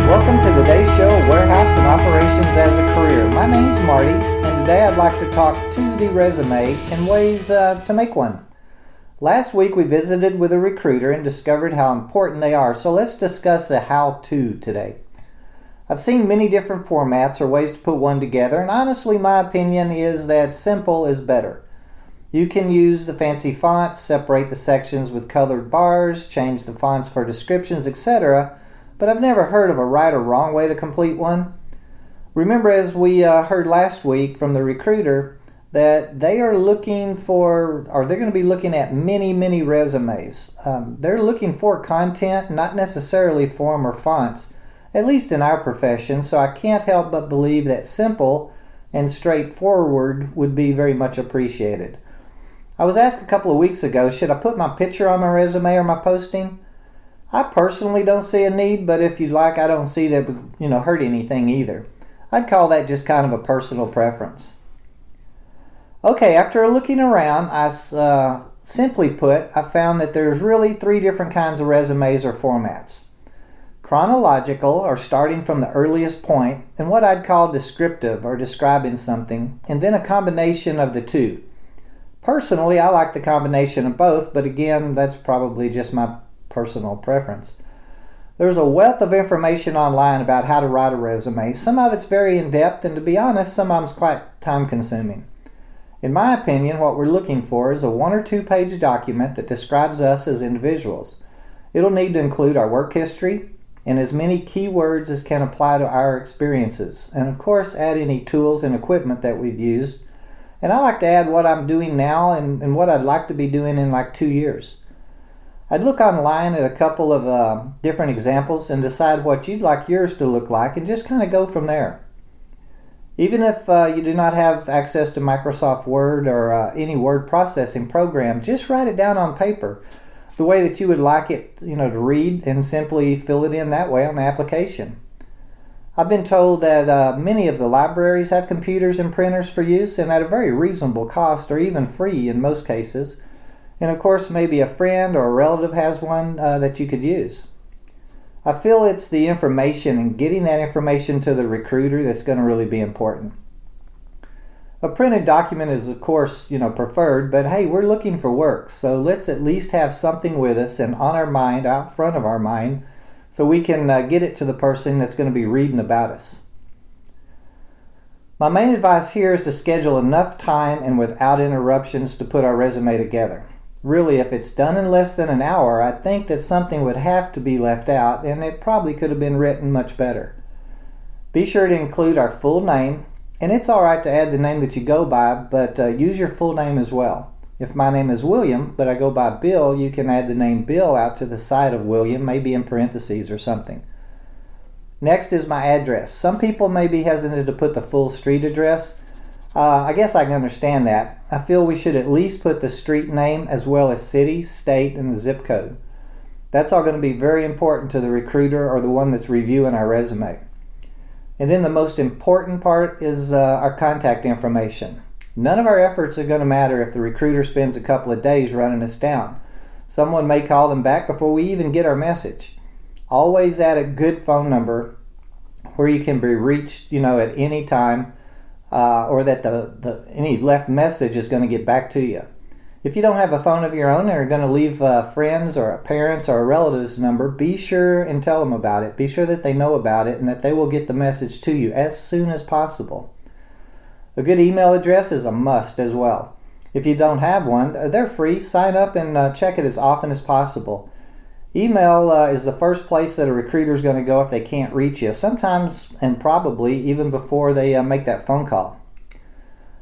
Welcome to today's show, Warehouse and Operations as a Career. My name's Marty, and today I'd like to talk to the resume and ways to make one. Last week we visited with a recruiter and discovered how important they are, so let's discuss the how-to today. I've seen many different formats or ways to put one together, and honestly my opinion is that simple is better. You can use the fancy fonts, separate the sections with colored bars, change the fonts for descriptions, etc., but I've never heard of a right or wrong way to complete one. Remember, as we heard last week from the recruiter, that they are looking for, or they're going to be looking at many resumes. They're looking for content, not necessarily form or fonts, at least in our profession, so I can't help but believe that simple and straightforward would be very much appreciated. I was asked a couple of weeks ago, should I put my picture on my resume or my posting? I personally don't see a need, but if you'd like, I don't see that would, hurt anything either. I'd call that just kind of a personal preference. Okay, after looking around, simply put, I found that there's really three different kinds of resumes or formats. Chronological, or starting from the earliest point, and what I'd call descriptive, or describing something, and then a combination of the two. Personally, I like the combination of both, but again, that's probably just my personal preference. There's a wealth of information online about how to write a resume. Some of it's very in-depth, and to be honest, some of it's quite time-consuming. In my opinion, what we're looking for is a 1 or 2 page document that describes us as individuals. It'll need to include our work history and as many keywords as can apply to our experiences, and of course add any tools and equipment that we've used. And I like to add what I'm doing now and what I'd like to be doing in like 2 years. I'd look online at a couple of different examples and decide what you'd like yours to look like and just kind of go from there. Even if you do not have access to Microsoft Word or any word processing program, just write it down on paper the way that you would like it to read and simply fill it in that way on the application. I've been told that many of the libraries have computers and printers for use and at a very reasonable cost or even free in most cases. And of course, maybe a friend or a relative has one that you could use. I feel it's the information and getting that information to the recruiter that's going to really be important. A printed document is of course, preferred, but hey, we're looking for work, so let's at least have something with us and on our mind, out front of our mind, so we can get it to the person that's going to be reading about us. My main advice here is to schedule enough time and without interruptions to put our resume together. Really, if it's done in less than an hour, I think that something would have to be left out, and it probably could have been written much better. Be sure to include our full name, and it's alright to add the name that you go by, but use your full name as well. If my name is William, but I go by Bill, you can add the name Bill out to the side of William, maybe in parentheses or something. Next is my address. Some people may be hesitant to put the full street address. I guess I can understand that. I feel we should at least put the street name as well as city, state, and the zip code. That's all going to be very important to the recruiter or the one that's reviewing our resume. And then the most important part is our contact information. None of our efforts are going to matter if the recruiter spends a couple of days running us down. Someone may call them back before we even get our message. Always add a good phone number where you can be reached, at any time. Or that any left message is going to get back to you. If you don't have a phone of your own and are going to leave friends or parents or a relative's number, be sure and tell them about it. Be sure that they know about it and that they will get the message to you as soon as possible. A good email address is a must as well. If you don't have one, they're free. Sign up and check it as often as possible. Email is the first place that a recruiter is going to go if they can't reach you, sometimes and probably even before they make that phone call.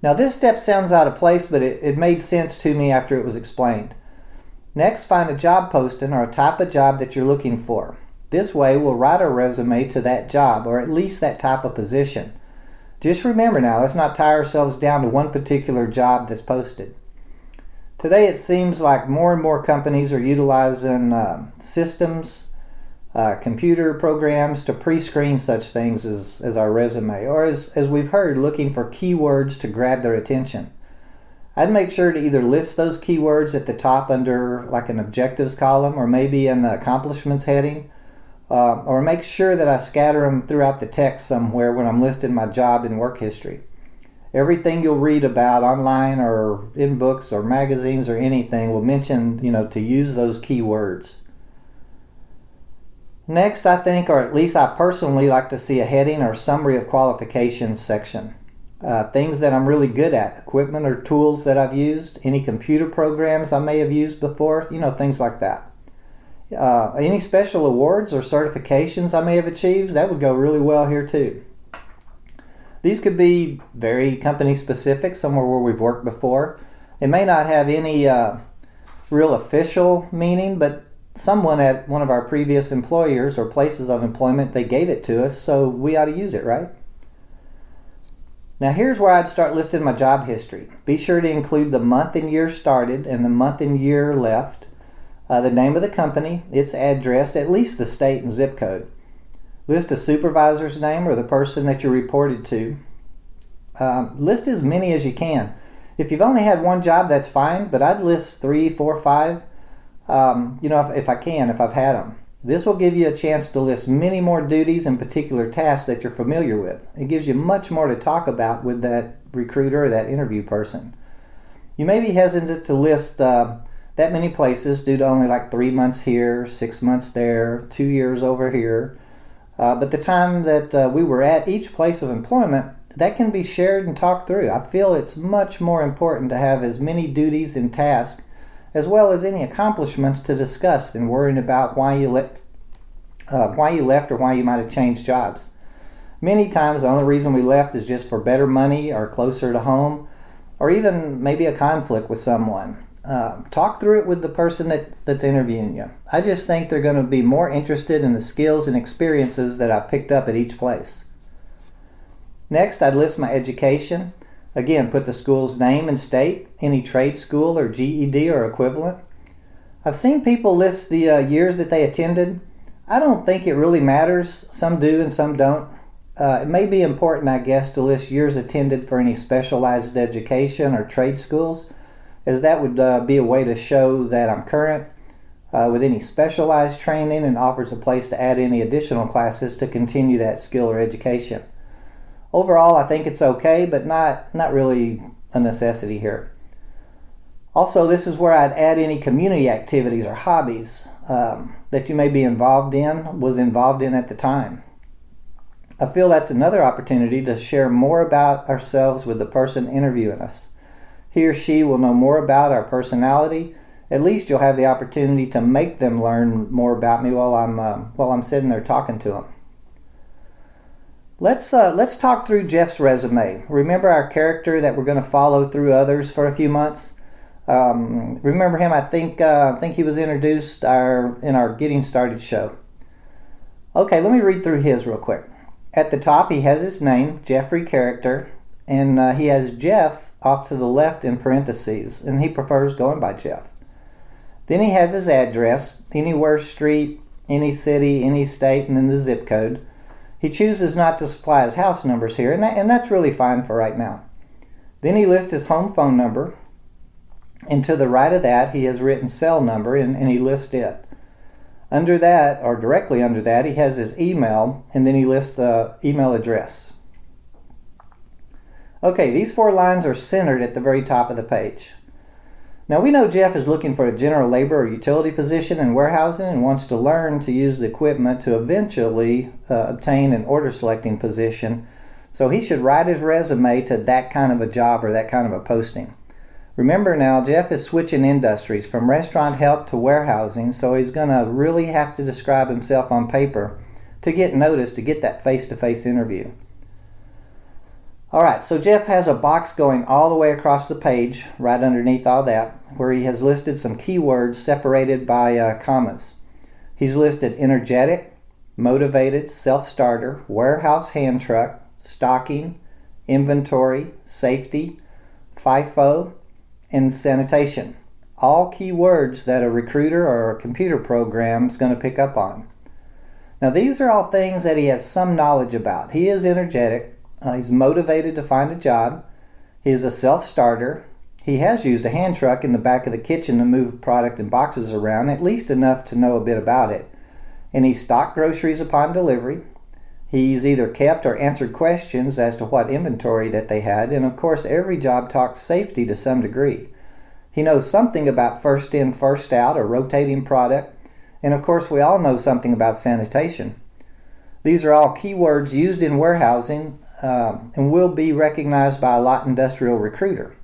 Now this step sounds out of place, but it made sense to me after it was explained. Next, find a job posting or a type of job that you're looking for. This way we'll write our resume to that job or at least that type of position. Just remember now, let's not tie ourselves down to one particular job that's posted. Today it seems like more and more companies are utilizing systems, computer programs to pre-screen such things as our resume, or as we've heard, looking for keywords to grab their attention. I'd make sure to either list those keywords at the top under like an objectives column or maybe an accomplishments heading, or make sure that I scatter them throughout the text somewhere when I'm listing my job and work history. Everything you'll read about online or in books or magazines or anything will mention, to use those keywords. Next, I think, or at least I personally like to see a heading or summary of qualifications section. Things that I'm really good at, equipment or tools that I've used, any computer programs I may have used before, things like that. Any special awards or certifications I may have achieved, that would go really well here too. These could be very company specific, somewhere where we've worked before. It may not have any real official meaning, but someone at one of our previous employers or places of employment, they gave it to us, so we ought to use it, right? Now here's where I'd start listing my job history. Be sure to include the month and year started and the month and year left, the name of the company, its address, at least the state and zip code. List a supervisor's name or the person that you're reported to. List as many as you can. If you've only had one job, that's fine, but I'd list 3, 4, 5, if I can, if I've had them. This will give you a chance to list many more duties and particular tasks that you're familiar with. It gives you much more to talk about with that recruiter or that interview person. You may be hesitant to list that many places due to only like 3 months here, 6 months there, 2 years over here. But the time that we were at each place of employment, that can be shared and talked through. I feel it's much more important to have as many duties and tasks as well as any accomplishments to discuss than worrying about why you left or why you might have changed jobs. Many times the only reason we left is just for better money or closer to home, or even maybe a conflict with someone. Talk through it with the person that's interviewing you. I just think they're going to be more interested in the skills and experiences that I picked up at each place. Next, I'd list my education. Again, put the school's name and state, any trade school or GED or equivalent. I've seen people list the years that they attended. I don't think it really matters. Some do and some don't. It may be important, I guess, to list years attended for any specialized education or trade schools, as that would be a way to show that I'm current with any specialized training and offers a place to add any additional classes to continue that skill or education. Overall, I think it's okay, but not really a necessity here. Also, this is where I'd add any community activities or hobbies that you may be was involved in at the time. I feel that's another opportunity to share more about ourselves with the person interviewing us. He or she will know more about our personality. At least you'll have the opportunity to make them learn more about me while I'm sitting there talking to them. Let's talk through Jeff's resume. Remember our character that we're going to follow through others for a few months? Remember him? I think he was introduced in our Getting Started show. Okay, let me read through his real quick. At the top, he has his name, Jeffrey Character, and he has Jeff off to the left in parentheses, and he prefers going by Jeff. Then he has his address, anywhere street, any city, any state, and then the zip code. He chooses not to supply his house numbers here, and that's really fine for right now. Then he lists his home phone number, and to the right of that, he has written cell number, and he lists it. Under that, or directly under that, he has his email, and then he lists the email address. Okay, these 4 lines are centered at the very top of the page. Now we know Jeff is looking for a general labor or utility position in warehousing and wants to learn to use the equipment to eventually obtain an order selecting position. So he should write his resume to that kind of a job or that kind of a posting. Remember now, Jeff is switching industries from restaurant help to warehousing, so he's going to really have to describe himself on paper to get noticed, to get that face-to-face interview. All right, so Jeff has a box going all the way across the page, right underneath all that, where he has listed some keywords separated by commas. He's listed energetic, motivated, self-starter, warehouse hand truck, stocking, inventory, safety, FIFO, and sanitation. All keywords that a recruiter or a computer program is going to pick up on. Now these are all things that he has some knowledge about. He is energetic. He's motivated to find a job. He is a self-starter. He has used a hand truck in the back of the kitchen to move product and boxes around, at least enough to know a bit about it. and he stocked groceries upon delivery. He's either kept or answered questions as to what inventory that they had, and of course every job talks safety to some degree. He knows something about first in, first out, or rotating product, and of course we all know something about sanitation. These are all keywords used in warehousing and will be recognized by a lot industrial recruiter.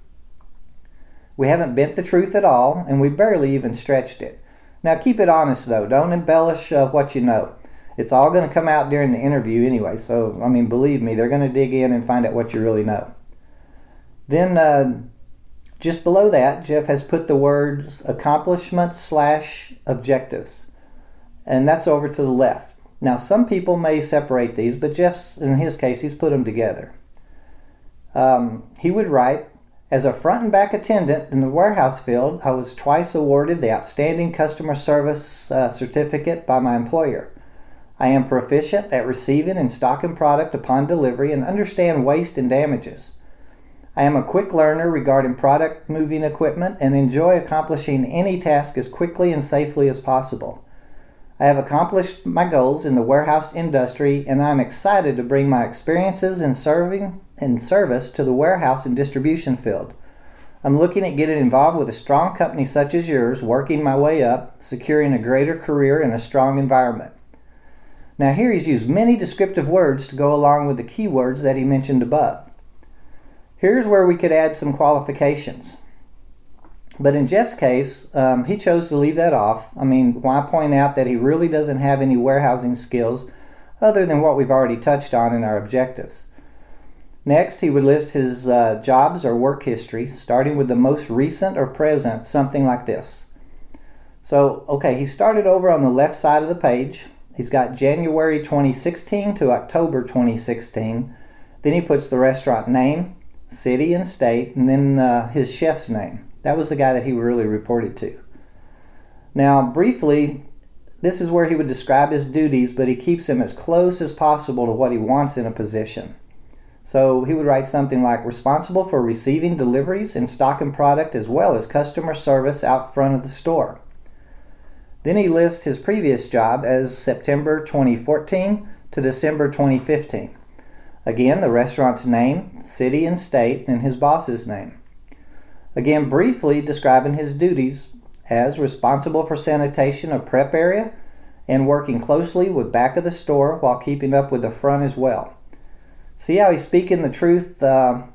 We haven't bent the truth at all, and we barely even stretched it. Now keep it honest though, don't embellish what you know. It's all going to come out during the interview anyway, so believe me, they're going to dig in and find out what you really know. Then just below that, Jeff has put the words accomplishments/objectives, and that's over to the left. Now some people may separate these, but Jeff's, in his case, he's put them together. He would write, as a front and back attendant in the warehouse field, I was twice awarded the Outstanding Customer Service certificate by my employer. I am proficient at receiving and stocking product upon delivery and understand waste and damages. I am a quick learner regarding product moving equipment and enjoy accomplishing any task as quickly and safely as possible. I have accomplished my goals in the warehouse industry, and I am excited to bring my experiences in service to the warehouse and distribution field. I'm looking at getting involved with a strong company such as yours, working my way up, securing a greater career in a strong environment. Now here he's used many descriptive words to go along with the keywords that he mentioned above. Here's where we could add some qualifications. But in Jeff's case, he chose to leave that off. Why point out that he really doesn't have any warehousing skills other than what we've already touched on in our objectives. Next, he would list his jobs or work history, starting with the most recent or present, something like this. So, he started over on the left side of the page. He's got January 2016 to October 2016. Then he puts the restaurant name, city and state, and then his chef's name. That was the guy that he really reported to. Now, briefly, this is where he would describe his duties, but he keeps them as close as possible to what he wants in a position. So he would write something like, responsible for receiving deliveries and stocking product as well as customer service out front of the store. Then he lists his previous job as September 2014 to December 2015. Again, the restaurant's name, city and state, and his boss's name. Again, briefly describing his duties as responsible for sanitation of prep area and working closely with back of the store while keeping up with the front as well. See how he's speaking the truth, but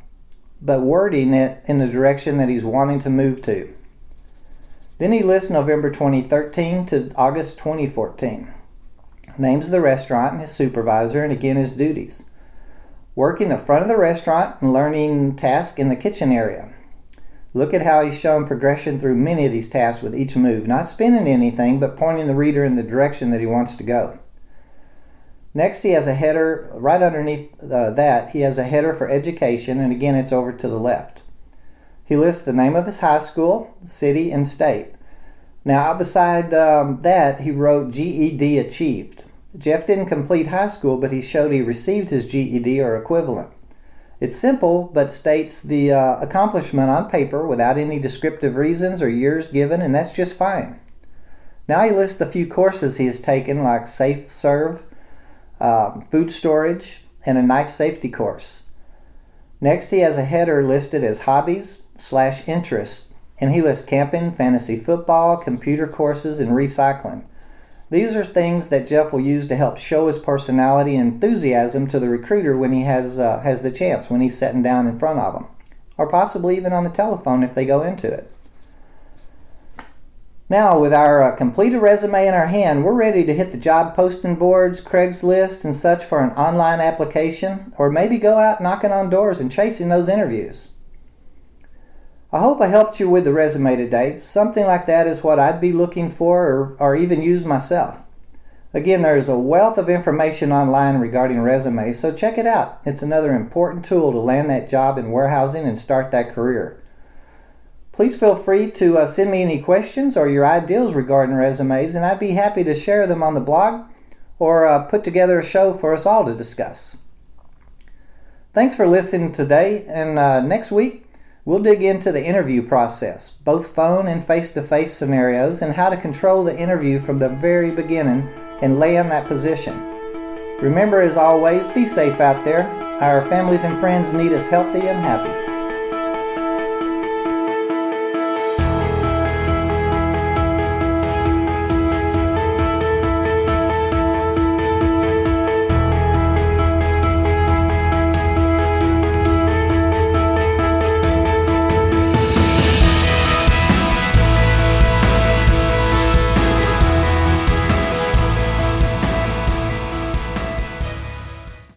wording it in the direction that he's wanting to move to. Then he lists November 2013 to August 2014. Names of the restaurant and his supervisor, and again his duties. Working the front of the restaurant and learning tasks in the kitchen area. Look at how he's shown progression through many of these tasks with each move, not spinning anything, but pointing the reader in the direction that he wants to go. Next, he has a header, right underneath that, he has a header for education, and again it's over to the left. He lists the name of his high school, city, and state. Now, beside that, he wrote GED achieved. Jeff didn't complete high school, but he showed he received his GED or equivalent. It's simple, but states the accomplishment on paper without any descriptive reasons or years given, and that's just fine. Now he lists a few courses he has taken, like Safe Serve, food storage, and a knife safety course. Next, he has a header listed as hobbies/interests, and he lists camping, fantasy football, computer courses, and recycling. These are things that Jeff will use to help show his personality and enthusiasm to the recruiter when he has the chance, when he's sitting down in front of them, or possibly even on the telephone if they go into it. Now, with our completed resume in our hand, we're ready to hit the job posting boards, Craigslist, and such for an online application, or maybe go out knocking on doors and chasing those interviews. I hope I helped you with the resume today. Something like that is what I'd be looking for or even use myself. Again, there's a wealth of information online regarding resumes, so check it out. It's another important tool to land that job in warehousing and start that career. Please feel free to send me any questions or your ideas regarding resumes, and I'd be happy to share them on the blog or put together a show for us all to discuss. Thanks for listening today, and next week we'll dig into the interview process, both phone and face-to-face scenarios, and how to control the interview from the very beginning and land that position. Remember, as always, be safe out there. Our families and friends need us healthy and happy.